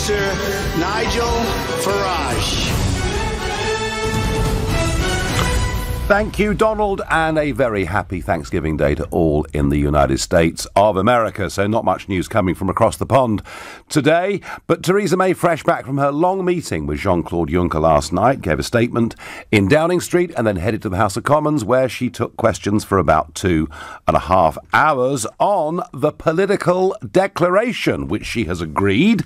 Minister Nigel Farage. Thank you, Donald, and a very happy Thanksgiving Day to all in the United States of America. So not much news coming from across the pond today, but Theresa May, fresh back from her long meeting with Jean-Claude Juncker last night, gave a statement in Downing Street and then headed to the House of Commons, where she took questions for about 2.5 hours on the political declaration, which she has agreed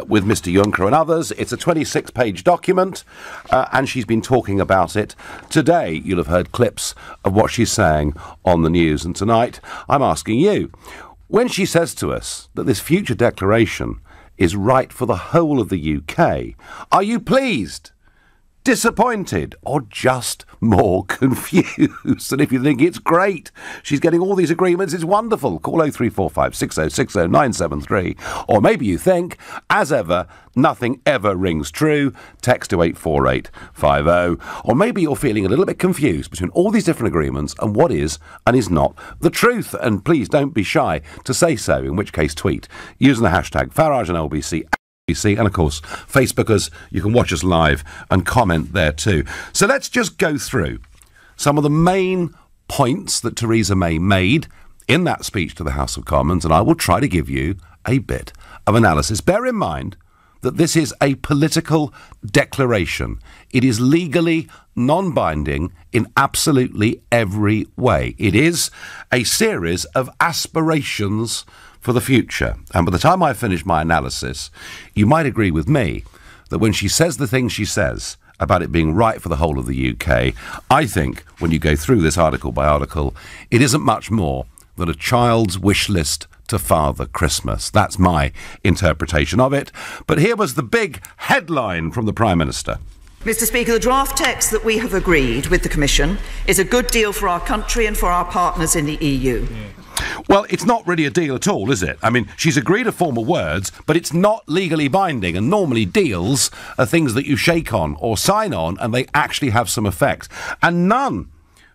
with Mr. Juncker and others. It's a 26-page document, and she's been talking about it today. You'll have heard clips of what she's saying on the news. And tonight, I'm asking you, when she says to us that this future declaration is right for the whole of the UK, are you pleased, disappointed, or just more confused? And if you think it's great, she's getting all these agreements, it's wonderful. Call 0345 6060 973. Or maybe you think, as ever, nothing ever rings true. Text to 84850. Or maybe you're feeling a little bit confused between all these different agreements and what is and is not the truth. And please don't be shy to say so, in which case tweet using the hashtag Farage and LBC. And of course, Facebookers, you can watch us live and comment there too. So let's just go through some of the main points that Theresa May made in that speech to the House of Commons, and I will try to give you a bit of analysis. Bear in mind that this is a political declaration. It is legally non-binding in absolutely every way. It is a series of aspirations for the future. And by the time I finish my analysis, you might agree with me that when she says the things she says about it being right for the whole of the UK, I think when you go through this article by article, it isn't much more than a child's wish list to Father Christmas. That's my interpretation of it. But here was the big headline from the Prime Minister. Mr. Speaker, the draft text that we have agreed with the Commission is a good deal for our country and for our partners in the EU. Well, it's not really a deal at all, is it? I mean, she's agreed a formal words, but it's not legally binding, and normally deals are things that you shake on or sign on and they actually have some effect. And none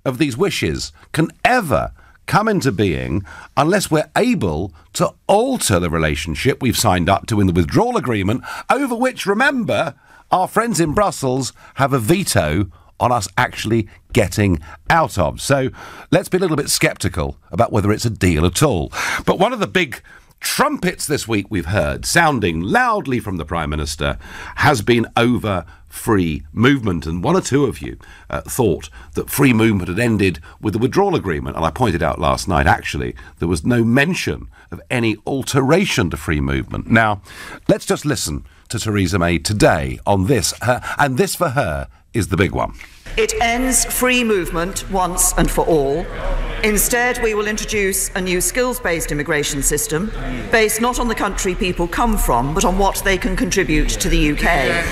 of these wishes can ever come into being unless we're able to alter the relationship we've signed up to in the withdrawal agreement, over which, remember, our friends in Brussels have a veto on us actually getting out of. So let's be a little bit sceptical about whether it's a deal at all. But one of the big trumpets this week we've heard, sounding loudly from the Prime Minister, has been over free movement. And one or two of you thought that free movement had ended with the withdrawal agreement. And I pointed out last night, actually, there was no mention of any alteration to free movement. Now, let's just listen to Theresa May today on this. And this, for her, is the big one. It ends free movement once and for all. Instead, we will introduce a new skills-based immigration system based not on the country people come from, but on what they can contribute to the UK.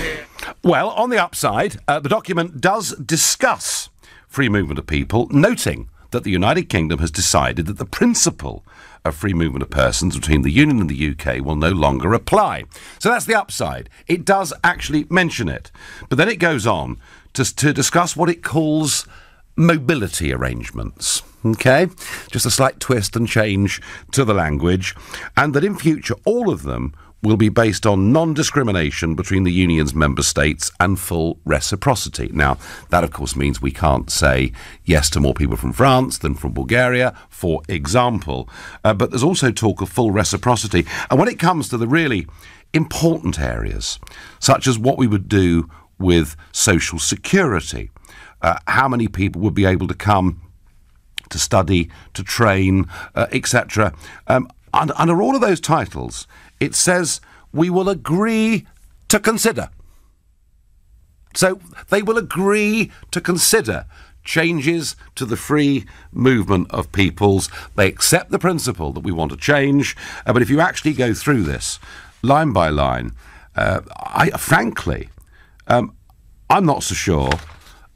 Well, on the upside, the document does discuss free movement of people, noting that the United Kingdom has decided that the principle of free movement of persons between the Union and the UK will no longer apply. So that's the upside. It does actually mention it. But then it goes on to discuss what it calls mobility arrangements. OK? Just a slight twist and change to the language. And that in future, all of them will be based on non-discrimination between the Union's member states and full reciprocity. Now, that, of course, means we can't say yes to more people from France than from Bulgaria, for example. But there's also talk of full reciprocity. And when it comes to the really important areas, such as what we would do with social security, how many people would be able to come to study, to train, etc. Under all of those titles, it says we will agree to consider. So they will agree to consider changes to the free movement of peoples. They accept the principle that we want to change. But if you actually go through this line by line, frankly, I'm not so sure,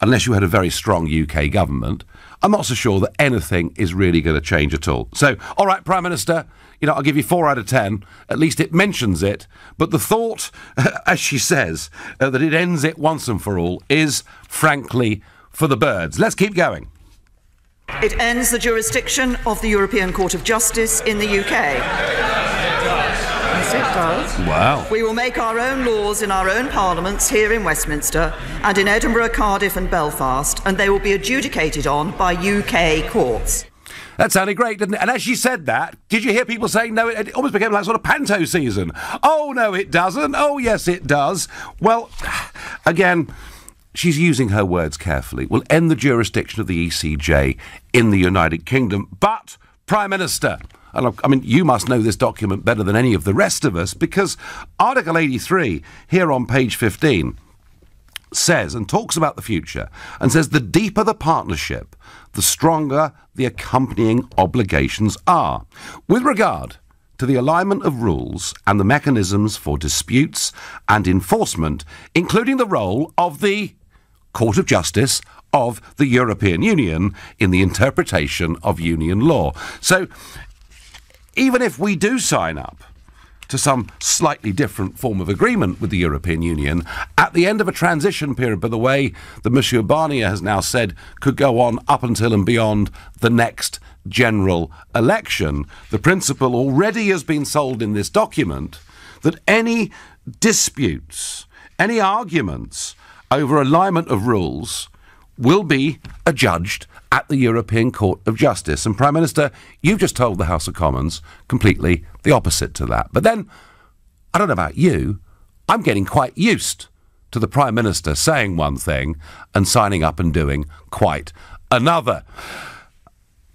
unless you had a very strong UK government, I'm not so sure that anything is really going to change at all. So, all right, Prime Minister, I'll give you 4 out of 10. At least it mentions it. But the thought, as she says, that it ends it once and for all is, frankly, for the birds. Let's keep going. It ends the jurisdiction of the European Court of Justice in the UK. Yes, it does. Wow. We will make our own laws in our own parliaments here in Westminster and in Edinburgh, Cardiff and Belfast, and they will be adjudicated on by UK courts. That sounded great, didn't it? And as she said that, did you hear people saying, no, it almost became like sort of panto season? Oh, no, it doesn't. Oh, yes, it does. Well, again, she's using her words carefully. We'll end the jurisdiction of the ECJ in the United Kingdom. But, Prime Minister, and I mean, you must know this document better than any of the rest of us, because Article 83, here on page 15, says and talks about the future and says the deeper the partnership, the stronger the accompanying obligations are. With regard to the alignment of rules and the mechanisms for disputes and enforcement, including the role of the Court of Justice of the European Union in the interpretation of union law. So, even if we do sign up to some slightly different form of agreement with the European Union, at the end of a transition period, by the way that Monsieur Barnier has now said could go on up until and beyond the next general election, the principle already has been sold in this document that any disputes, any arguments over alignment of rules will be adjudged at the European Court of Justice. And Prime Minister, you've just told the House of Commons completely the opposite to that. But then, I don't know about you, I'm getting quite used to the Prime Minister saying one thing and signing up and doing quite another.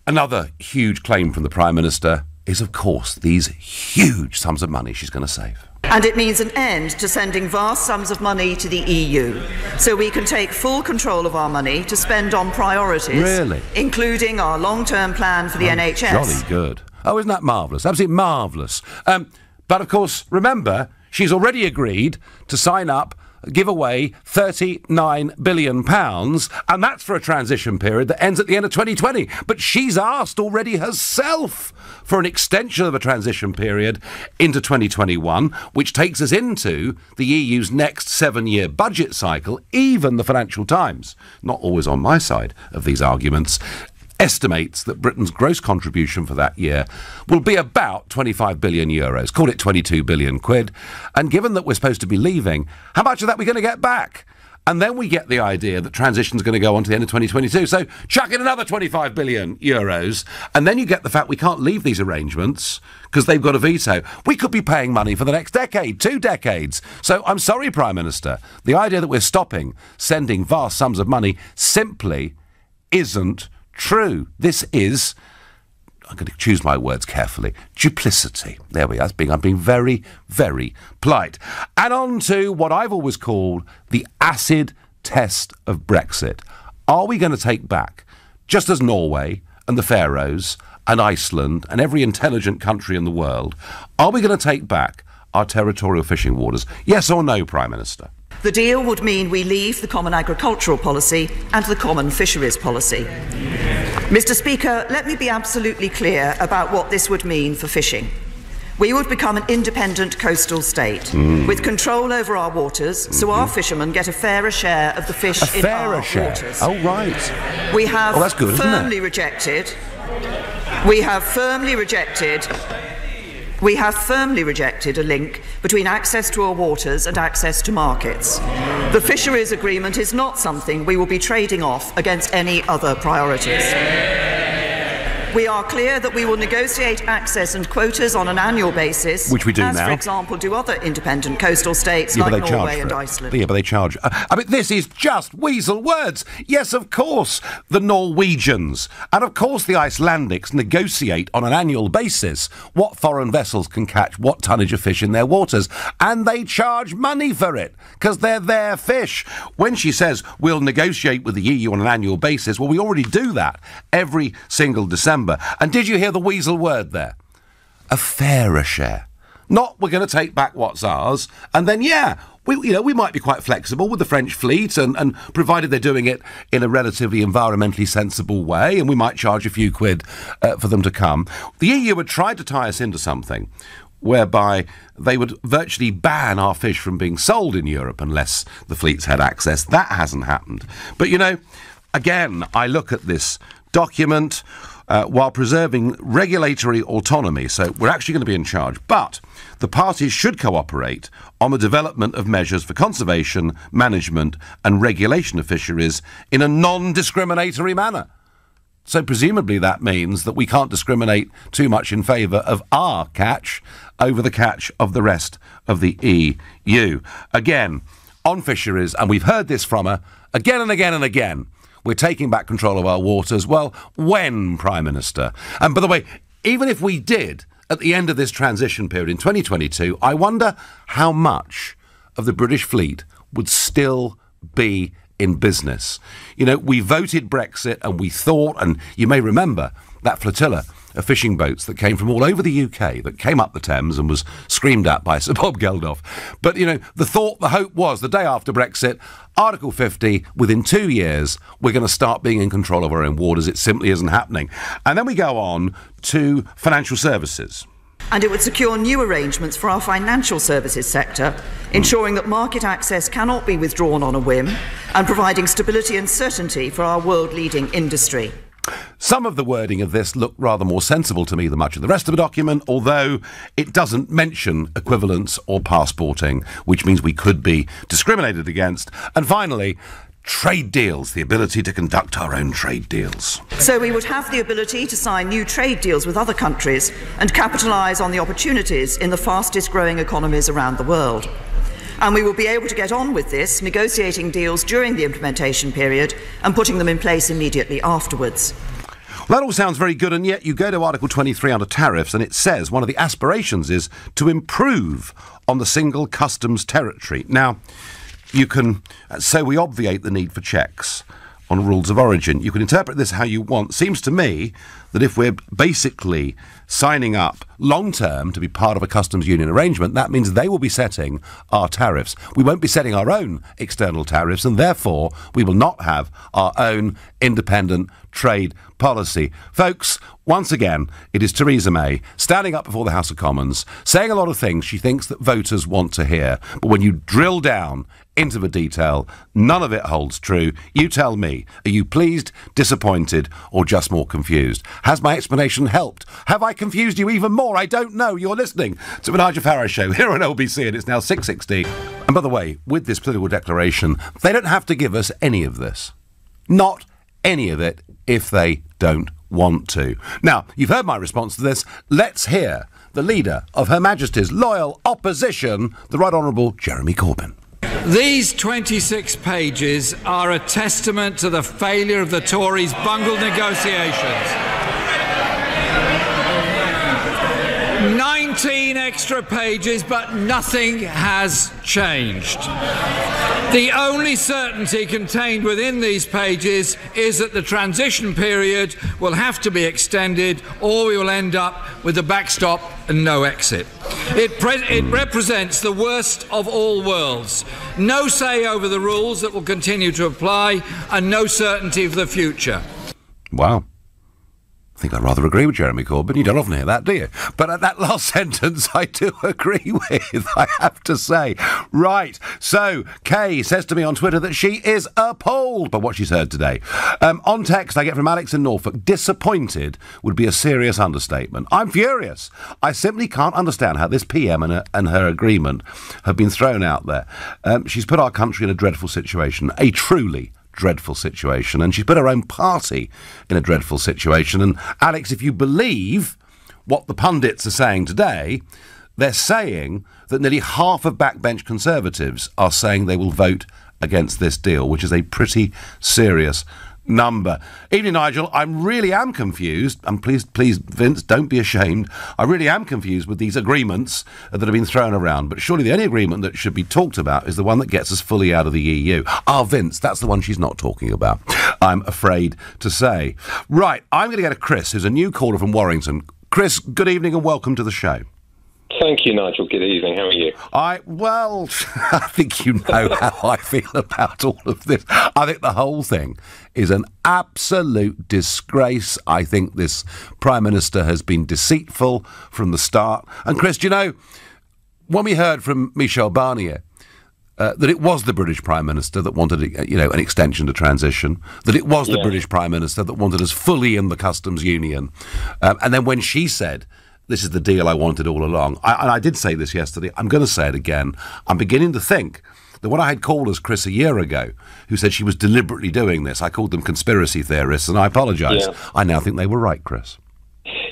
Another huge claim from the Prime Minister is, of course, these huge sums of money she's going to save. And it means an end to sending vast sums of money to the EU, so we can take full control of our money to spend on priorities, really? Including our long-term plan for the NHS. Jolly good. Oh, isn't that marvellous? Absolutely marvellous. But, of course, remember, she's already agreed to sign up, give away £39 billion, and that's for a transition period that ends at the end of 2020. But she's asked already herself for an extension of a transition period into 2021, which takes us into the EU's next 7-year budget cycle. Even the Financial Times, not always on my side of these arguments, estimates that Britain's gross contribution for that year will be about 25 billion euros, call it 22 billion quid. And given that we're supposed to be leaving, how much of that are we going to get back? And then we get the idea that transition's going to go on to the end of 2022. So chuck in another 25 billion euros. And then you get the fact we can't leave these arrangements because they've got a veto. We could be paying money for the next decade, 2 decades. So I'm sorry, Prime Minister, the idea that we're stopping sending vast sums of money simply isn't true. This is, I'm going to choose my words carefully, duplicity. There we are. I'm being very, very polite. And on to what I've always called the acid test of Brexit. Are we going to take back, just as Norway and the Faroes and Iceland and every intelligent country in the world, are we going to take back our territorial fishing waters? Yes or no, Prime Minister? The deal would mean we leave the common agricultural policy and the common fisheries policy. Mr. Speaker, let me be absolutely clear about what this would mean for fishing. We would become an independent coastal state with control over our waters, so our fishermen get a fairer share of the fish in our waters. Oh, right. We have that's good, firmly rejected. We have firmly rejected a link between access to our waters and access to markets. The fisheries agreement is not something we will be trading off against any other priorities. We are clear that we will negotiate access and quotas on an annual basis, which we do as, now. For example, do other independent coastal states like Norway and Iceland. Yeah, but they charge. I mean, this is just weasel words. Yes, of course, the Norwegians and, of course, the Icelandics negotiate on an annual basis what foreign vessels can catch, what tonnage of fish in their waters, and they charge money for it because they're their fish. When she says we'll negotiate with the EU on an annual basis, well, we already do that every single December. And did you hear the weasel word there? A fairer share. Not we're going to take back what's ours, and then, we might be quite flexible with the French fleet, and provided they're doing it in a relatively environmentally sensible way, and we might charge a few quid for them to come. The EU had tried to tie us into something whereby they would virtually ban our fish from being sold in Europe unless the fleets had access. That hasn't happened. But, again, I look at this document. while preserving regulatory autonomy. So we're actually going to be in charge. But the parties should cooperate on the development of measures for conservation, management and regulation of fisheries in a non-discriminatory manner. So presumably that means that we can't discriminate too much in favour of our catch over the catch of the rest of the EU. Again, on fisheries, and we've heard this from her again and again and again, we're taking back control of our waters. Well, when, Prime Minister? And by the way, even if we did, at the end of this transition period in 2022, I wonder how much of the British fleet would still be in business. You know, we voted Brexit and we thought, and you may remember that flotilla of fishing boats that came from all over the UK, that came up the Thames and was screamed at by Sir Bob Geldof. But, you know, the hope was the day after Brexit, Article 50, within 2 years, we're going to start being in control of our own waters. It simply isn't happening. And then we go on to financial services. And it would secure new arrangements for our financial services sector, ensuring that market access cannot be withdrawn on a whim and providing stability and certainty for our world-leading industry. Some of the wording of this looked rather more sensible to me than much of the rest of the document, although it doesn't mention equivalence or passporting, which means we could be discriminated against. And finally, trade deals, the ability to conduct our own trade deals. So we would have the ability to sign new trade deals with other countries and capitalise on the opportunities in the fastest growing economies around the world. And we will be able to get on with this, negotiating deals during the implementation period and putting them in place immediately afterwards. Well, that all sounds very good, and yet you go to Article 23 under tariffs and it says one of the aspirations is to improve on the single customs territory. Now, you can, so we obviate the need for checks on rules of origin. You can interpret this how you want. Seems to me that if we're basically signing up long-term to be part of a customs union arrangement, that means they will be setting our tariffs. We won't be setting our own external tariffs, and therefore we will not have our own independent trade policy. Folks, once again, it is Theresa May standing up before the House of Commons, saying a lot of things she thinks that voters want to hear. But when you drill down into the detail, none of it holds true. You tell me, are you pleased, disappointed, or just more confused? Has my explanation helped? Have I confused you even more? I don't know. You're listening to the Nigel Farage Show here on LBC, and it's now 6:16. And by the way, with this political declaration, they don't have to give us any of this. Not any of it if they don't want to. Now, you've heard my response to this. Let's hear the leader of Her Majesty's loyal opposition, the Right Honourable Jeremy Corbyn. These 26 pages are a testament to the failure of the Tories' bungled negotiations. 19 extra pages, but nothing has changed. The only certainty contained within these pages is that the transition period will have to be extended, or we will end up with a backstop and no exit. It represents the worst of all worlds. No say over the rules that will continue to apply, and no certainty for the future. Wow. I think I rather agree with Jeremy Corbyn. You don't often hear that, do you? But at that last sentence, I do agree with, I have to say. Right, so Kay says to me on Twitter that she is appalled by what she's heard today. On text I get from Alex in Norfolk, disappointed would be a serious understatement. I'm furious. I simply can't understand how this PM and her agreement have been thrown out there. She's put our country in a dreadful situation, a truly dreadful situation, and she's put her own party in a dreadful situation. And Alex, if you believe what the pundits are saying today, they're saying that nearly half of backbench Conservatives are saying they will vote against this deal, which is a pretty serious number. Evening, Nigel. I really am confused, and please, Vince, don't be ashamed. I really am confused with these agreements that have been thrown around, but surely the only agreement that should be talked about is the one that gets us fully out of the EU. Vince, that's the one she's not talking about, I'm afraid to say. Right, I'm going to go to Chris, who's a new caller from Warrington. Chris, good evening and welcome to the show. Thank you, Nigel. Good evening. How are you? Well, I think you know how I feel about all of this. I think the whole thing is an absolute disgrace. I think this Prime Minister has been deceitful from the start. And Chris, you know, when we heard from Michel Barnier that it was the British Prime Minister that wanted, an extension to transition, that it was the British Prime Minister that wanted us fully in the customs union. And then when she said, this is the deal I wanted all along, and I did say this yesterday, I'm going to say it again, I'm beginning to think that when I had callers, Chris, a year ago, who said she was deliberately doing this, I called them conspiracy theorists, and I apologise. Yeah. I now think they were right, Chris.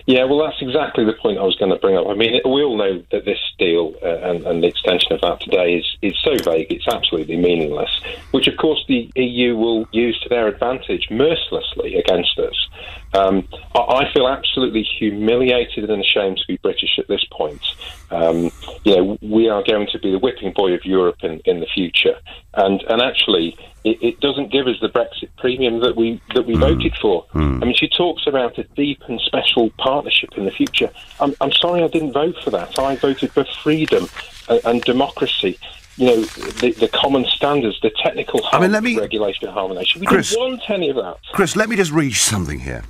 Yeah, well, that's exactly the point I was going to bring up. I mean, we all know that this deal and the extension of that today is so vague, it's absolutely meaningless, which, of course, the EU will use to their advantage mercilessly against us. I feel absolutely humiliated and ashamed to be British at this point. We are going to be the whipping boy of Europe in the future. And actually, it doesn't give us the Brexit premium that we voted for. I mean, she talks about a deep and special partnership in the future. I'm sorry I didn't vote for that. I voted for freedom and democracy. The common standards, the technical regulation and harmonisation. We didn't want any of that. Chris, let me just read something here.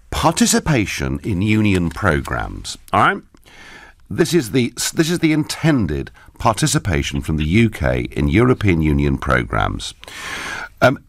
Participation in union programmes. All right? This is the intended participation from the UK in European Union programmes.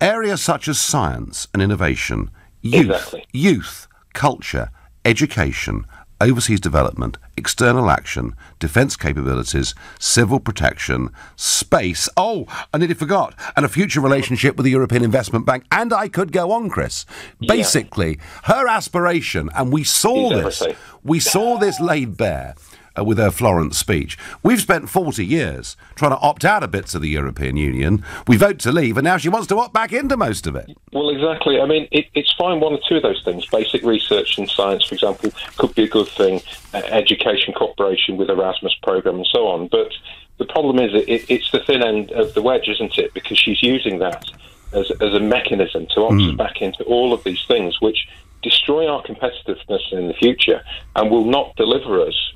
Areas such as science and innovation, youth, culture, education, overseas development, external action, defence capabilities, civil protection, space, I nearly forgot, and a future relationship with the European Investment Bank. And I could go on, Chris. Basically, her aspiration, and we saw this laid bare with her Florence speech. We've spent 40 years trying to opt out of bits of the European Union. We vote to leave, and now she wants to opt back into most of it. Well, exactly. I mean, it's fine, one or two of those things. Basic research and science, for example, could be a good thing. Education cooperation with Erasmus programme and so on. But the problem is it's the thin end of the wedge, isn't it? Because she's using that as a mechanism to opt us back into all of these things, which destroy our competitiveness in the future and will not deliver us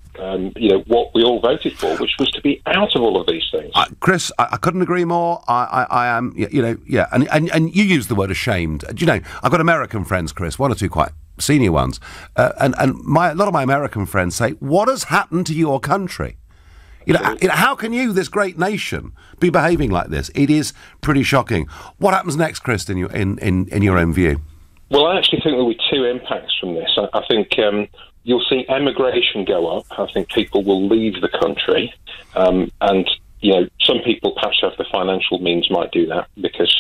what we all voted for, which was to be out of all of these things. Chris, I couldn't agree more. I am, and you used the word ashamed. I've got American friends, Chris, one or two quite senior ones, and a lot of my American friends say, what has happened to your country? How can you, this great nation, be behaving like this? It is pretty shocking. What happens next, Chris, in your own view? Well, I actually think there will be two impacts from this. I think you'll see emigration go up. I think people will leave the country. And, some people perhaps have the financial means might do that because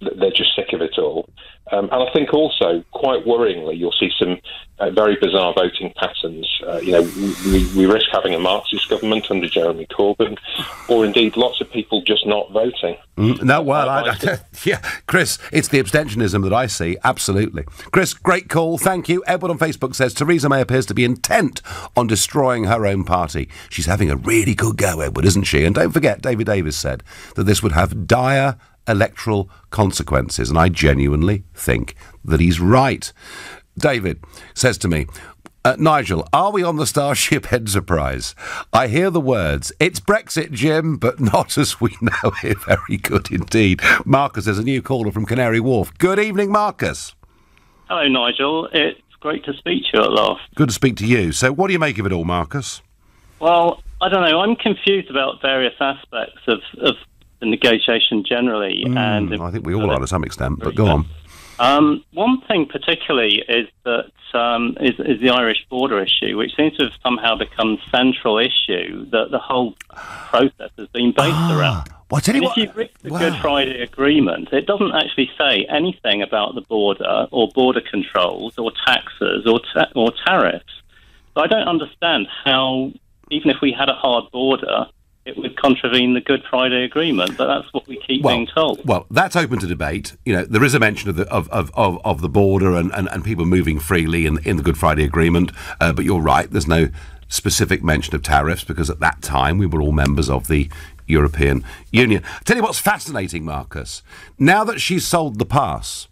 they're just sick of it all. And I think also, quite worryingly, you'll see some very bizarre voting patterns. We risk having a Marxist government under Jeremy Corbyn, or indeed lots of people just not voting. Chris, it's the abstentionism that I see, absolutely. Chris, great call, thank you. Edward on Facebook says, Theresa May appears to be intent on destroying her own party. She's having a really good go, Edward, isn't she? And don't forget, David Davis said that this would have dire electoral consequences, and I genuinely think that he's right. David says to me, Nigel, are we on the Starship Enterprise? I hear the words, it's Brexit, Jim, but not as we know it. Very good indeed. Marcus is a new caller from Canary Wharf. Good evening, Marcus. Hello, Nigel. It's great to speak to you at last. Good to speak to you. So what do you make of it all, Marcus? Well, I don't know. I'm confused about various aspects of the negotiation generally. And I think we all are to some extent, but go on. One thing particularly is that is the Irish border issue, which seems to have somehow become the central issue that the whole process has been based around. Well, I tell you what, if you read the Good Friday Agreement, it doesn't actually say anything about the border or border controls or taxes or tariffs. So I don't understand how, even if we had a hard border, it would contravene the Good Friday Agreement, but that's what we keep being told. Well, that's open to debate. There is a mention of the border and people moving freely in the Good Friday Agreement, but you're right, there's no specific mention of tariffs because at that time we were all members of the European Union. I'll tell you what's fascinating, Marcus. Now that she's sold the pass,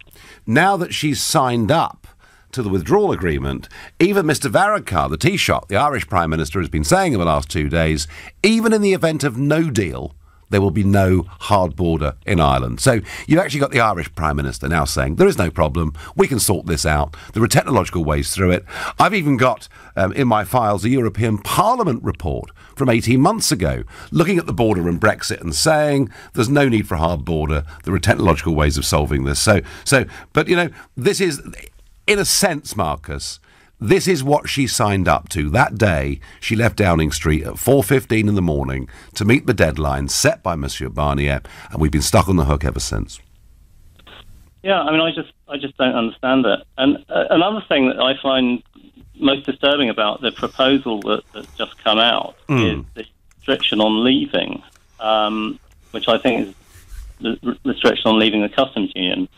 now that she's signed up to the withdrawal agreement, even Mr Varadkar, the Taoiseach, the Irish Prime Minister, has been saying in the last 2 days, even in the event of no deal, there will be no hard border in Ireland. So you've actually got the Irish Prime Minister now saying there is no problem, we can sort this out, there are technological ways through it. I've even got in my files a European Parliament report from 18 months ago looking at the border and Brexit and saying there's no need for a hard border, there are technological ways of solving this. But you know, this is, in a sense, Marcus, this is what she signed up to that day she left Downing Street at 4:15 in the morning to meet the deadline set by Monsieur Barnier, and we've been stuck on the hook ever since. Yeah, I mean, I just don't understand it. And another thing that I find most disturbing about the proposal that's just come out is the restriction on leaving, which I think is the restriction on leaving the customs union,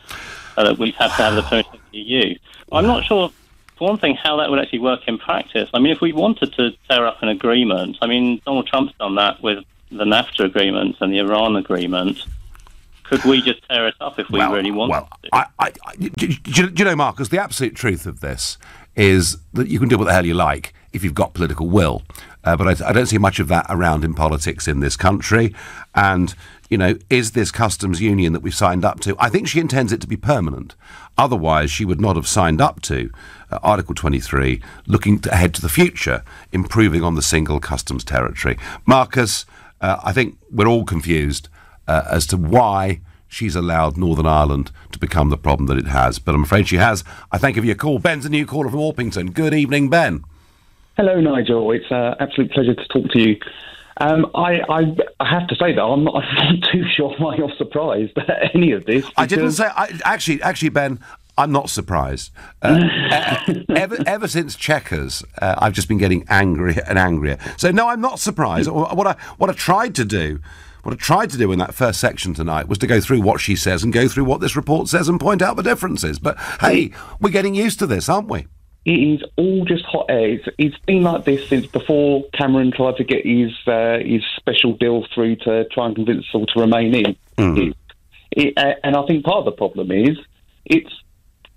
that we have to have the permission of the EU. I'm not sure, for one thing, how that would actually work in practice. I mean, if we wanted to tear up an agreement, I mean, Donald Trump's done that with the NAFTA agreement and the Iran agreement. Could we just tear it up if we really wanted to? Do you know, Marcus, the absolute truth of this is that you can do what the hell you like if you've got political will. But I don't see much of that around in politics in this country. And, you know, is this customs union that we've signed up to? I think she intends it to be permanent. Otherwise, she would not have signed up to Article 23, looking ahead to the future, improving on the single customs territory. Marcus, I think we're all confused as to why she's allowed Northern Ireland to become the problem that it has. But I'm afraid she has. I thank you for your call. Ben's a new caller from Orpington. Good evening, Ben. Hello, Nigel. It's an absolute pleasure to talk to you. I have to say that I'm not too sure why you're surprised at any of this. I didn't say... Actually, Ben, I'm not surprised. Ever since Chequers, I've just been getting angrier and angrier. So, no, I'm not surprised. What I tried to do in that first section tonight was to go through what she says and go through what this report says and point out the differences. But, hey, we're getting used to this, aren't we? It is all just hot air. It's been like this since before Cameron tried to get his special deal through to try and convince us all to remain in. And I think part of the problem is it's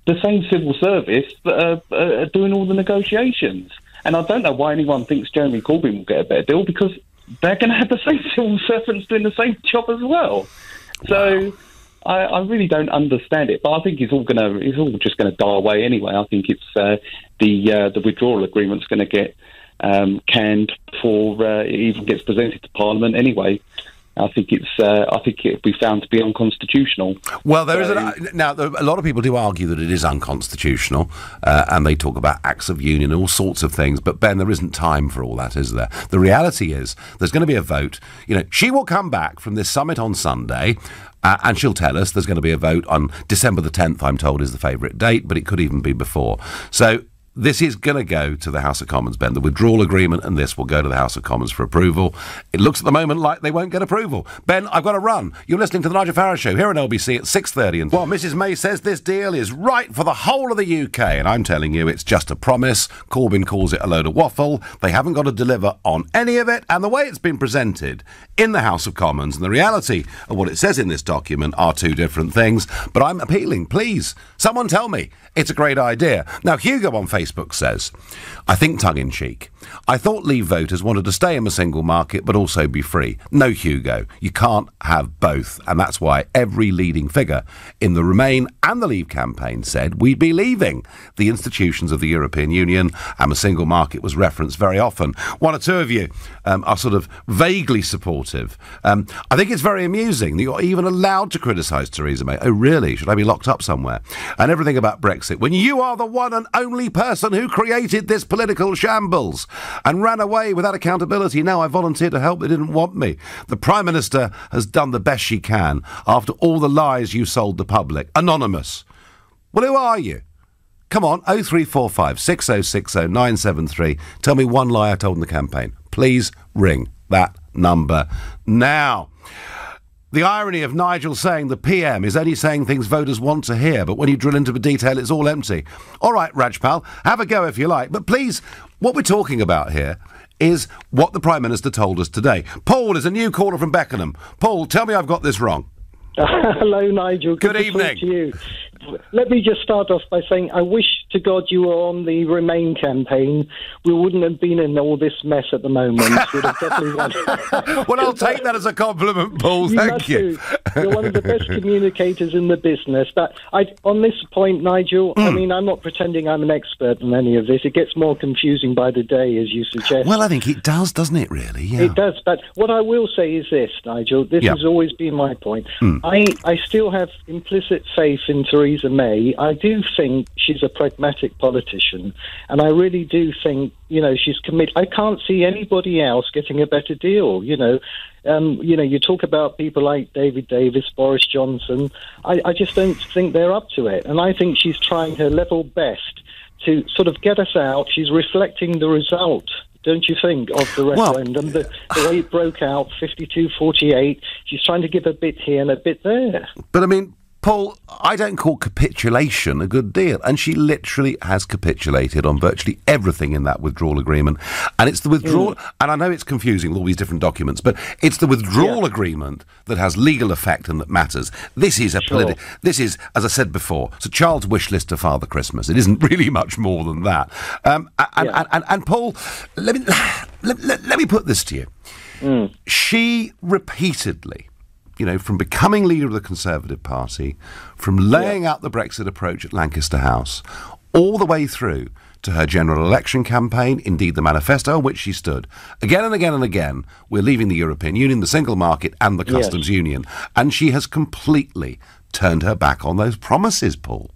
the same civil service that are doing all the negotiations. And I don't know why anyone thinks Jeremy Corbyn will get a better deal, because they're going to have the same civil servants doing the same job as well. So I really don't understand it, but I think it's all just going to die away anyway. I think it's the withdrawal agreement's going to get canned before it even gets presented to Parliament anyway. I think it'll be found to be unconstitutional. Well, there is now a lot of people do argue that it is unconstitutional, and they talk about acts of union and all sorts of things. But Ben, there isn't time for all that, is there? The reality is there's going to be a vote. You know, she will come back from this summit on Sunday. And she'll tell us there's going to be a vote on December the 10th, I'm told, is the favourite date, but it could even be before. So this is going to go to the House of Commons, Ben. The withdrawal agreement and this will go to the House of Commons for approval. It looks at the moment like they won't get approval. Ben, I've got to run. You're listening to the Nigel Farage Show here on LBC at 6:30. And well, Mrs May says this deal is right for the whole of the UK. And I'm telling you, it's just a promise. Corbyn calls it a load of waffle. They haven't got to deliver on any of it. And the way it's been presented in the House of Commons and the reality of what it says in this document are two different things. But I'm appealing, please, someone tell me it's a great idea. Now, Hugo on Facebook says, I think tongue-in-cheek, I thought Leave voters wanted to stay in the single market but also be free. No, Hugo, you can't have both. And that's why every leading figure in the Remain and the Leave campaign said we'd be leaving the institutions of the European Union, and the single market was referenced very often. One or two of you are sort of vaguely supportive. I think it's very amusing that you're even allowed to criticise Theresa May. Oh, really? Should I be locked up somewhere? And everything about Brexit, when you are the one and only person who created this political shambles and ran away without accountability. Now I volunteer to help. They didn't want me. The Prime Minister has done the best she can after all the lies you sold the public. Anonymous. Well, who are you? Come on, 0345 6060 973. Tell me one lie I told in the campaign. Please ring that number now. The irony of Nigel saying the PM is only saying things voters want to hear, but when you drill into the detail, it's all empty. All right, Rajpal, have a go if you like. But please, what we're talking about here is what the Prime Minister told us today. Paul is a new caller from Beckenham. Paul, tell me I've got this wrong. Hello, Nigel. Good evening. To you. Let me just start off by saying I wish to God you were on the Remain campaign. We wouldn't have been in all this mess at the moment. We'd have definitely won. Well, I'll take that as a compliment, Paul. Thank you. You're one of the best communicators in the business. But on this point, Nigel, I mean, I'm not pretending I'm an expert on any of this. It gets more confusing by the day, as you suggest. Well, I think it does, doesn't it, really? Yeah. It does. But what I will say is this, Nigel. This has always been my point. I still have implicit faith in Theresa May. I do think she's a pragmatic politician, and I really do think, she's committed. I can't see anybody else getting a better deal. You talk about people like David Davis, Boris Johnson. I just don't think they're up to it, and I think she's trying her level best to sort of get us out. She's reflecting the result, don't you think, of the referendum, the way it broke out, 52-48. She's trying to give a bit here and a bit there. But, I mean, Paul, I don't call capitulation a good deal, and she literally has capitulated on virtually everything in that withdrawal agreement. And it's the withdrawal, and I know it's confusing with all these different documents, but it's the withdrawal agreement that has legal effect and that matters. This is this is, as I said before, it's a child's wish list to Father Christmas. It isn't really much more than that. And Paul, let me put this to you. She repeatedly, from becoming leader of the Conservative Party, from laying out the Brexit approach at Lancaster House, all the way through to her general election campaign, indeed the manifesto on which she stood. Again and again and again, we're leaving the European Union, the single market and the customs union. And she has completely turned her back on those promises, Paul.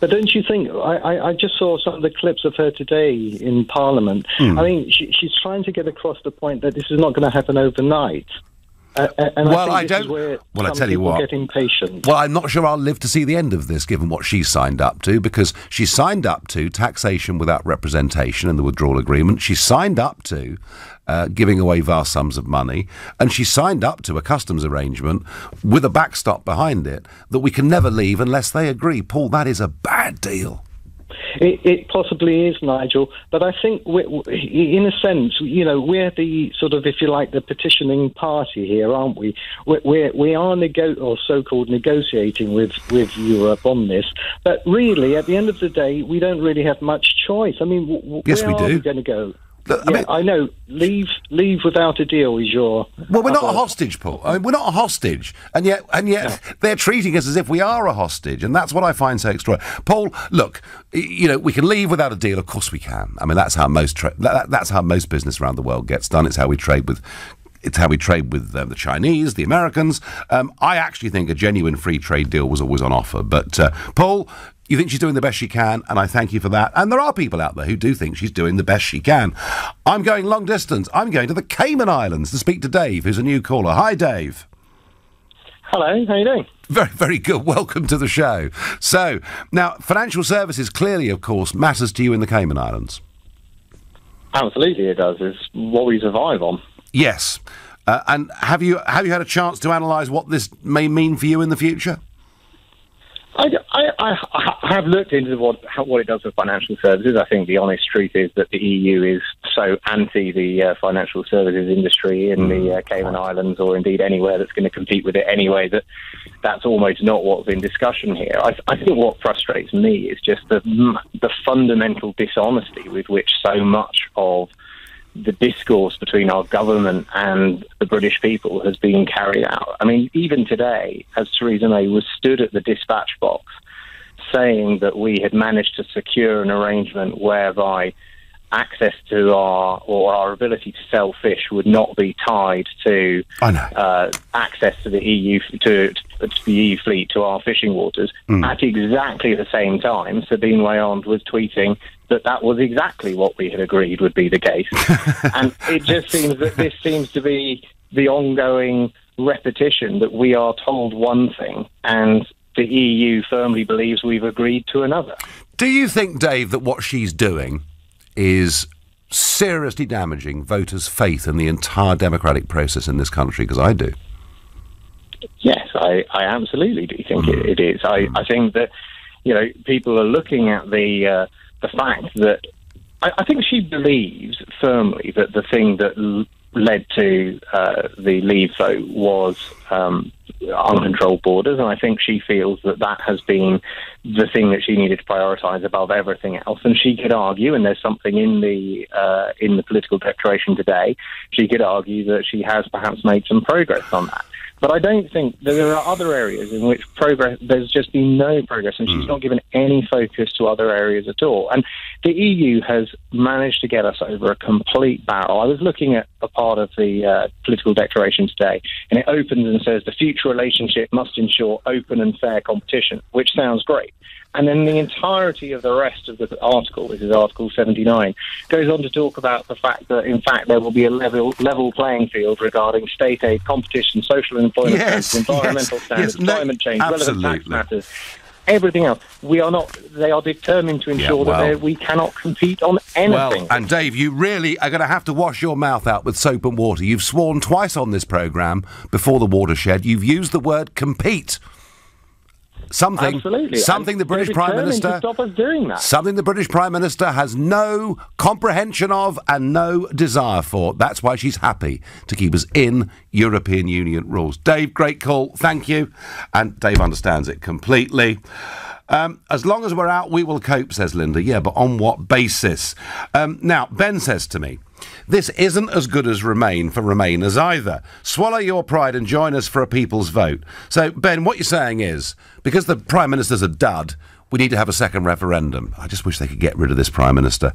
But don't you think, I just saw some of the clips of her today in Parliament. I mean, she's trying to get across the point that this is not going to happen overnight. I tell you what. Get impatient. Well, I'm not sure I'll live to see the end of this, given what she signed up to, because she signed up to taxation without representation in the withdrawal agreement. She signed up to giving away vast sums of money, and she signed up to a customs arrangement with a backstop behind it that we can never leave unless they agree. Paul, that is a bad deal. It possibly is, Nigel, but I think, in a sense, we're the sort of, if you like, the petitioning party here, aren't we? We are so-called negotiating with Europe on this, but really, at the end of the day, we don't really have much choice. I mean, yes, where are we going to go? I know. Leave without a deal is your... Well, we're not a hostage, Paul. I mean, we're not a hostage, and yet they're treating us as if we are a hostage, and that's what I find so extraordinary. Paul, look, we can leave without a deal. Of course we can. I mean, that's how most that's how most business around the world gets done. It's how we trade with... the Chinese, the Americans. I actually think a genuine free trade deal was always on offer. But, Paul, you think she's doing the best she can, and I thank you for that. And there are people out there who do think she's doing the best she can. I'm going long distance. I'm going to the Cayman Islands to speak to Dave, who's a new caller. Hi, Dave. Hello, how are you doing? Very, very good. Welcome to the show. So, now, financial services clearly, of course, matters to you in the Cayman Islands. Absolutely it does. It's what we survive on. Yes. And have you had a chance to analyse what this may mean for you in the future? I have looked into what it does for financial services. I think the honest truth is that the EU is so anti the financial services industry in the Cayman Islands, or indeed anywhere that's going to compete with it anyway, that's almost not what's in discussion here. I think what frustrates me is just the fundamental dishonesty with which so much of the discourse between our government and the British people has been carried out. I mean, even today, as Theresa May was stood at the dispatch box saying that we had managed to secure an arrangement whereby access to our ability to sell fish would not be tied to access to the EU to the EU fleet to our fishing waters. At exactly the same time, Sabine Wayand was tweeting that was exactly what we had agreed would be the case. And it just seems that this seems to be the ongoing repetition that we are told one thing and the EU firmly believes we've agreed to another. Do you think, Dave, that what she's doing is seriously damaging voters' faith in the entire democratic process in this country? Because I do. Yes, I absolutely do think it is. I think that, people are looking at the fact that I think she believes firmly that the thing that led to the Leave vote was uncontrolled borders, and I think she feels that that has been the thing that she needed to prioritise above everything else. And she could argue, and there's something in the political declaration today, she could argue that she has perhaps made some progress on that. But I don't think that there are other areas in which there's just been no progress, and she's not given any focus to other areas at all. And the EU has managed to get us over a complete barrel. I was looking at a part of the political declaration today, and it opens and says the future relationship must ensure open and fair competition, which sounds great. And then the entirety of the rest of the article, this is Article 79, goes on to talk about the fact that, in fact, there will be a level playing field regarding state aid, competition, social and employment standards, environmental standards, climate change, relevant tax matters, everything else. They are determined to ensure that we cannot compete on anything. Well, and Dave, you really are going to have to wash your mouth out with soap and water. You've sworn twice on this programme before the watershed. You've used the word compete. Something the British Prime Minister to stop us doing that. Something the British Prime Minister has no comprehension of and no desire for. That's why she's happy to keep us in European Union rules. Dave, great call. Thank you. And Dave understands it completely. As long as we're out, we will cope, says Linda. Yeah, but on what basis? Now, Ben says to me, this isn't as good as Remain for Remainers either. Swallow your pride and join us for a people's vote. So, Ben, what you're saying is, because the Prime Minister's a dud, we need to have a second referendum. I just wish they could get rid of this Prime Minister.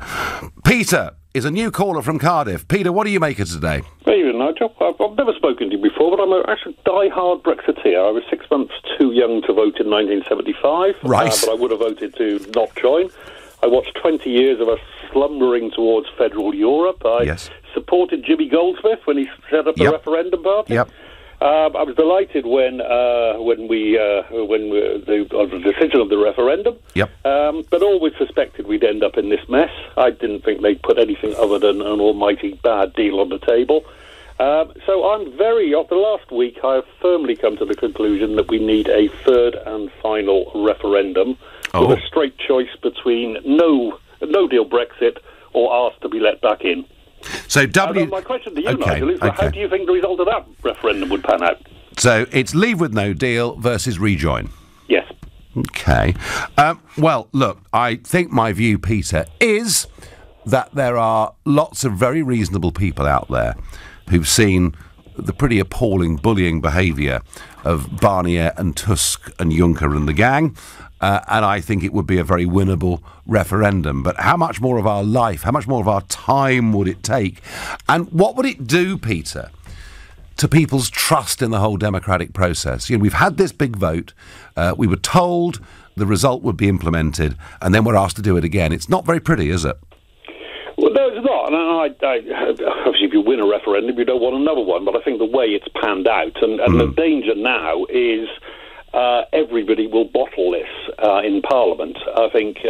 Peter is a new caller from Cardiff. Peter, what do you make of today? Hey, Nigel. I've never spoken to you before, but I'm actually a die-hard Brexiteer. I was 6 months too young to vote in 1975. Right. But I would have voted to not join. I watched 20 years of us slumbering towards federal Europe. I supported Jimmy Goldsmith when he set up the referendum party. I was delighted when the decision of the referendum. But always suspected we'd end up in this mess. I didn't think they'd put anything other than an almighty bad deal on the table. So after last week, I have firmly come to the conclusion that we need a third and final referendum with a straight choice between no deal Brexit or asked to be let back in. So my question to you, Nigel, is how do you think the result of that referendum would pan out? So it's leave with no deal versus rejoin. Yes. Okay. Well, look, I think my view, Peter, is that there are lots of very reasonable people out there who've seen the pretty appalling bullying behaviour of Barnier and Tusk and Juncker and the gang, and I think it would be a very winnable referendum. But how much more of our life, how much more of our time would it take? And what would it do, Peter, to people's trust in the whole democratic process? You know, we've had this big vote, we were told the result would be implemented, and then we're asked to do it again. It's not very pretty, is it? Well, no, it's not. And obviously, if you win a referendum, you don't want another one. But I think the way it's panned out, and the danger now is everybody will bottle this in Parliament. I think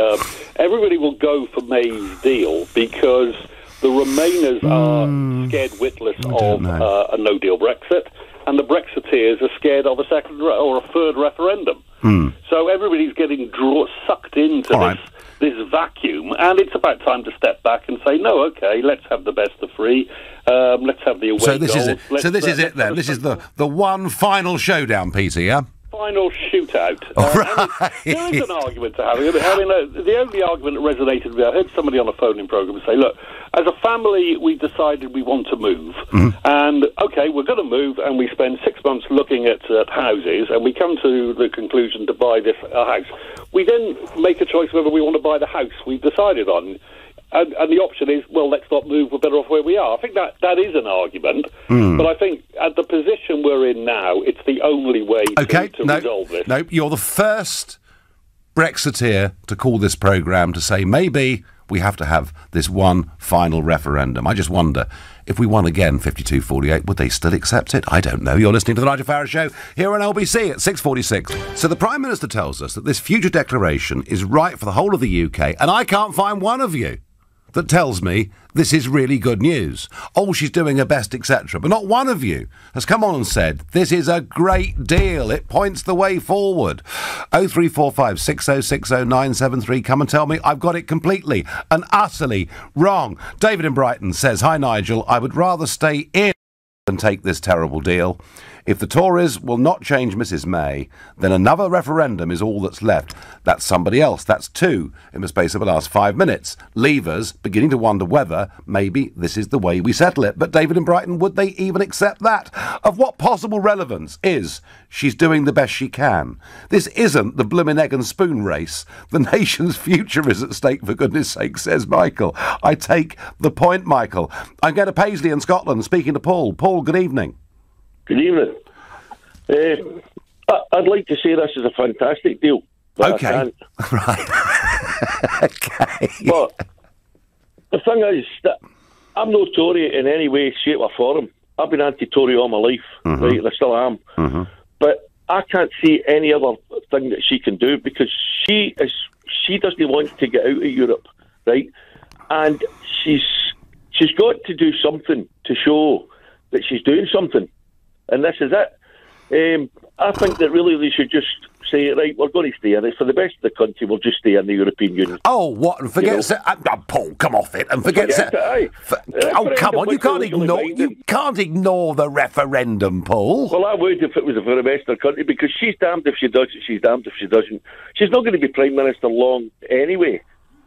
everybody will go for May's deal because the Remainers are scared witless of a no-deal Brexit, and the Brexiteers are scared of a second or a third referendum. So everybody's getting sucked into this vacuum, and it's about time to step back and say, no, okay, let's have the best of three. Let's have the away So this goals. This is it then. This is the one final showdown, Peter, yeah? Final shootout. There is an argument to have. I mean, the only argument that resonated with me, I heard somebody on a phone-in programme say, look, as a family, we decided we want to move. And, okay, we're going to move, and we spend 6 months looking at houses, and we come to the conclusion to buy this house. We then make a choice whether we want to buy the house we've decided on. And the option is, well, let's not move, we're better off where we are. I think that is an argument, but I think at the position we're in now, it's the only way to resolve this. No, you're the first Brexiteer to call this programme to say maybe we have to have this one final referendum. I just wonder, if we won again 52-48, would they still accept it? I don't know. You're listening to the Nigel Farage Show here on LBC at 6:46. So the Prime Minister tells us that this future declaration is right for the whole of the UK, and I can't find one of you that tells me this is really good news. Oh, she's doing her best, etc. But not one of you has come on and said, this is a great deal. It points the way forward. 0345 6060 973. Come and tell me I've got it completely and utterly wrong. David in Brighton says, hi, Nigel. I would rather stay in than take this terrible deal. If the Tories will not change Mrs May, then another referendum is all that's left. That's somebody else. That's two in the space of the last 5 minutes. Leavers beginning to wonder whether maybe this is the way we settle it. But David in Brighton, would they even accept that? Of what possible relevance is she's doing the best she can? This isn't the bloomin' egg and spoon race. The nation's future is at stake, for goodness sake, says Michael. I take the point, Michael. I'm going to Paisley in Scotland, speaking to Paul. Paul, good evening. Good evening. I'd like to say this is a fantastic deal. But okay. I can't. Right. Okay. But the thing is that I'm no Tory in any way, shape or form. I've been anti-Tory all my life, right? I still am. But I can't see any other thing that she can do, because she doesn't want to get out of Europe, right? And she's got to do something to show that she's doing something, and this is it. I think that really they should just say, right, we're going to stay in it. For the best of the country, we'll just stay in the European Union. Oh, what? And forget... Paul, come off it. And forget... come on, you can't ignore the referendum, Paul. Well, I would if it was for the best of the country, because she's damned if she does it, she's damned if she doesn't. She's not going to be Prime Minister long anyway,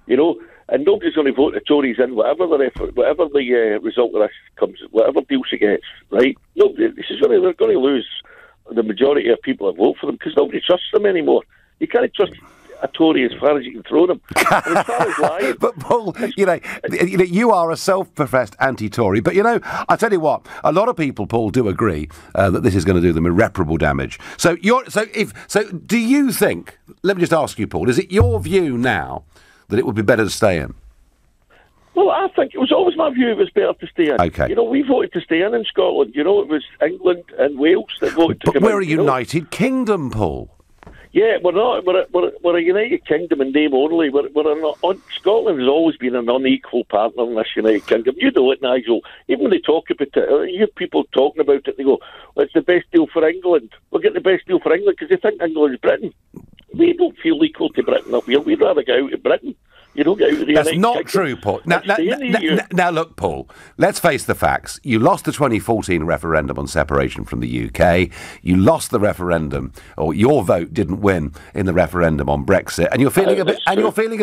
you know, and nobody's going to vote the Tories in, whatever the result of this comes, whatever deal she gets, right? Nobody, they're going to lose the majority of people that vote for them, because nobody trusts them anymore. You can't trust a Tory as far as you can throw them. And as far as lying, but Paul, you are a self-professed anti-Tory. But I tell you what, a lot of people, Paul, do agree that this is going to do them irreparable damage. So do you think? Let me just ask you, Paul. Is it your view now that it would be better to stay in? Well, I think it was always my view it was better to stay in. Okay. We voted to stay in Scotland. It was England and Wales that voted to come in. But we're a United Kingdom, Paul. Yeah, we're not. We're a United Kingdom in name only. Scotland has always been an unequal partner in this United Kingdom. You know it, Nigel. Even when they talk about it, you hear people talking about it, they go, well, it's the best deal for England. We'll get the best deal for England because they think England is Britain. We don't feel equal to Britain up here. We'd rather get out of Britain. You don't get out of the That's United not Kingdom. true, Paul. Now, look, Paul, let's face the facts. You lost the 2014 referendum on separation from the UK. You lost the referendum, or your vote didn't win in the referendum on Brexit, and you're feeling a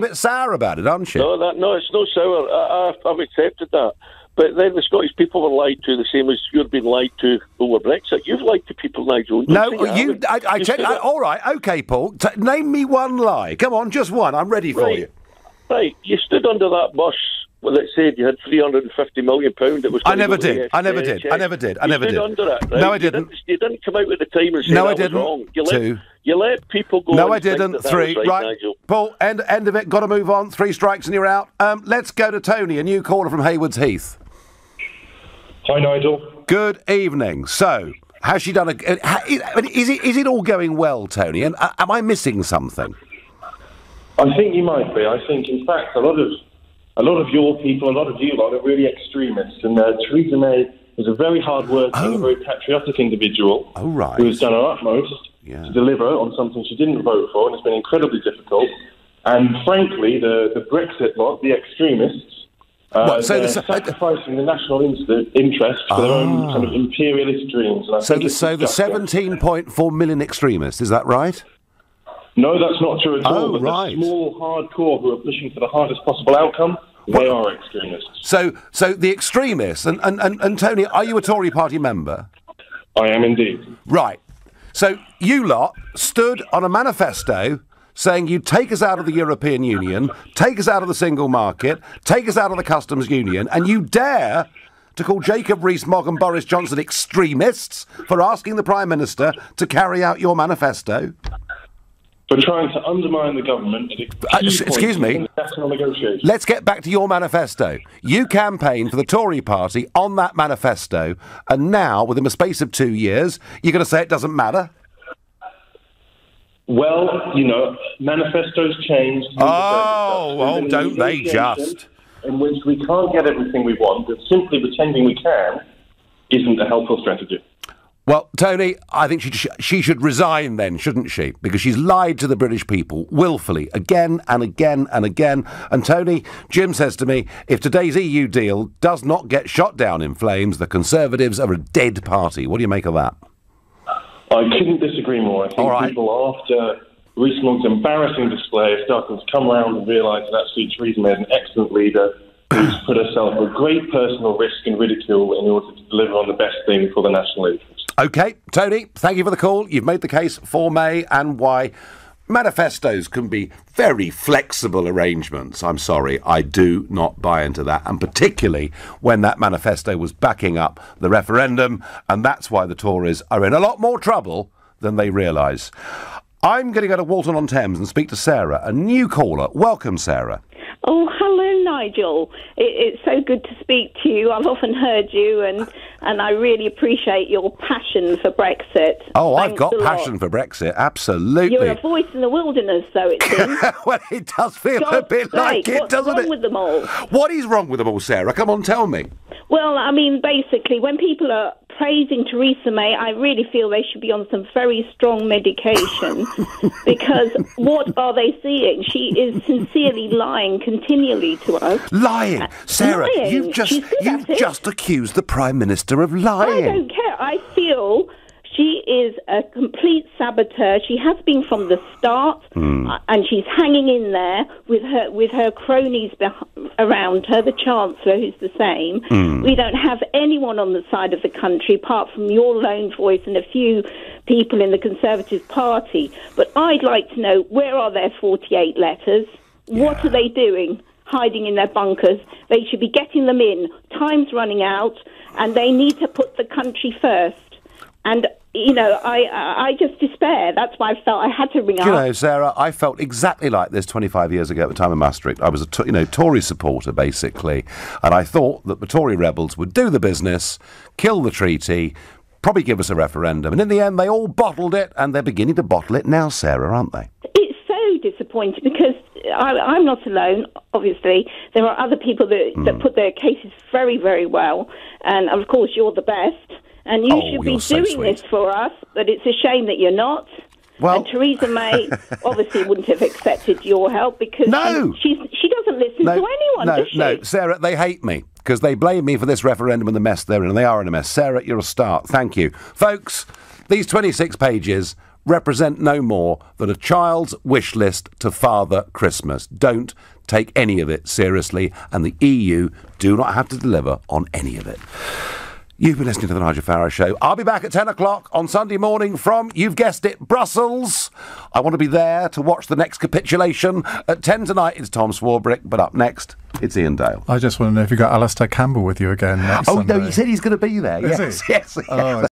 bit sour about it, aren't you? No, it's no sour. I've accepted that. But then the Scottish people were lied to, the same as you're being lied to over Brexit. You've lied to people, Nigel. All right, okay, Paul. Name me one lie. Come on, just one. I'm ready for you. Right, you stood under that bus that said you had £350 million that was. I never did. I never did. You stood under it. Right? No, I didn't. You didn't come out at the time and say that was wrong. You let people go. No, I didn't. Three. Right, Nigel. Paul. End of it. Got to move on. 3 strikes and you're out. Let's go to Tony, a new caller from Haywards Heath. Hi, Nigel. Good evening. So, has she done is it all going well, Tony? And am I missing something? I think you might be. I think, in fact, a lot of your people, a lot of you lot are really extremists. And Theresa May is a very hard-working, very patriotic individual who has done her utmost to deliver on something she didn't vote for, and it's been incredibly difficult. And frankly, the Brexit lot, the extremists, they're sacrificing the national interest for their own kind of imperialist dreams. And so the 17.4 million extremists, is that right? No, that's not true at all. But the small, hardcore who are pushing for the hardest possible outcome, they are extremists. So the extremists, and Tony, are you a Tory party member? I am indeed. Right. So you lot stood on a manifesto saying you'd take us out of the European Union, take us out of the single market, take us out of the customs union, and you dare to call Jacob Rees-Mogg and Boris Johnson extremists for asking the Prime Minister to carry out your manifesto? For trying to undermine the government at excuse me. in national negotiations. Let's get back to your manifesto. You campaigned for the Tory party on that manifesto, and now, within the space of 2 years, you're going to say it doesn't matter? Well, manifestos change. Don't they just? In which we can't get everything we want, but simply pretending we can isn't a helpful strategy. Well, Tony, I think she should resign then, shouldn't she? Because she's lied to the British people willfully, again and again and again. And Tony, Jim says to me, if today's EU deal does not get shot down in flames, the Conservatives are a dead party. What do you make of that? I couldn't disagree more. I think people, after Rees-Mogg's embarrassing display, are starting to come around and realise that actually Theresa May is an excellent leader who's put herself at great personal risk and ridicule in order to deliver on the best thing for the national interest. OK, Tony, thank you for the call. You've made the case for May and why manifestos can be very flexible arrangements. I'm sorry, I do not buy into that, and particularly when that manifesto was backing up the referendum, and that's why the Tories are in a lot more trouble than they realise. I'm going to go to Walton-on-Thames and speak to Sarah, a new caller. Welcome, Sarah. Oh, hello, Nigel. It's so good to speak to you. I've often heard you, and I really appreciate your passion for Brexit. Oh, I've got passion for Brexit, absolutely. You're a voice in the wilderness, though, it seems. Well, it does feel a bit like it, doesn't it? What's wrong with them all? What is wrong with them all, Sarah? Come on, tell me. Well, I mean, basically, when people are praising Theresa May, I really feel they should be on some very strong medication because what are they seeing? She is sincerely lying continually to us. Lying? Sarah, lying. You've just accused the Prime Minister of lying. I don't care. I feel she is a complete saboteur. She has been from the start, and she's hanging in there with her cronies around her, the Chancellor, who's the same. We don't have anyone on the side of the country, apart from your lone voice and a few people in the Conservative Party. But I'd like to know, where are their 48 letters? Yeah. What are they doing? Hiding in their bunkers? They should be getting them in. Time's running out, and they need to put the country first. And, you know, I just despair. That's why I felt I had to ring up. You know, Sarah, I felt exactly like this 25 years ago at the time of Maastricht. I was a Tory supporter, basically. And I thought that the Tory rebels would do the business, kill the treaty, probably give us a referendum. And in the end, they all bottled it, and they're beginning to bottle it now, Sarah, aren't they? It's so disappointing because I'm not alone, obviously. There are other people that put their cases very, very well. And, of course, you're the best. And you should be doing this for us, but it's a shame that you're not. Well, and Theresa May obviously wouldn't have accepted your help because she doesn't listen to anyone, does she? No, Sarah, they hate me because they blame me for this referendum and the mess they're in, and they are in a mess. Sarah, you're a star. Thank you. Folks, these 26 pages represent no more than a child's wish list to Father Christmas. Don't take any of it seriously, and the EU do not have to deliver on any of it. You've been listening to the Nigel Farage Show. I'll be back at 10 o'clock on Sunday morning from, you've guessed it, Brussels. I want to be there to watch the next capitulation. At 10 tonight, it's Tom Swarbrick, but up next, it's Ian Dale. I just want to know if you got Alistair Campbell with you again next Sunday. No, he said he's going to be there. Is Yes. he? Yes.